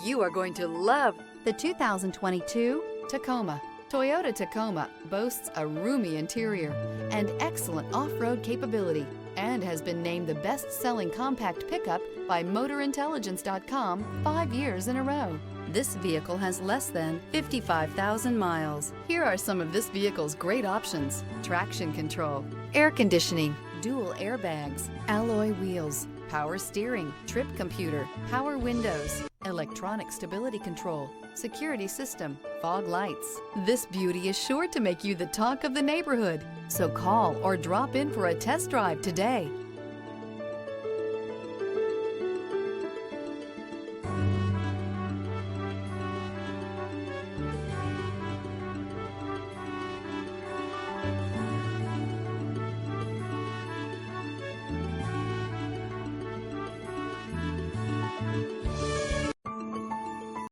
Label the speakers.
Speaker 1: You are going to love the 2022 Tacoma. Toyota Tacoma boasts a roomy interior and excellent off-road capability and has been named the best-selling compact pickup by MotorIntelligence.com 5 years in a row. This vehicle has less than 55,000 miles. Here are some of this vehicle's great options: traction control, air conditioning, dual airbags, alloy wheels, power steering, trip computer, power windows, electronic stability control, security system, fog lights. This beauty is sure to make you the talk of the neighborhood. So call or drop in for a test drive today.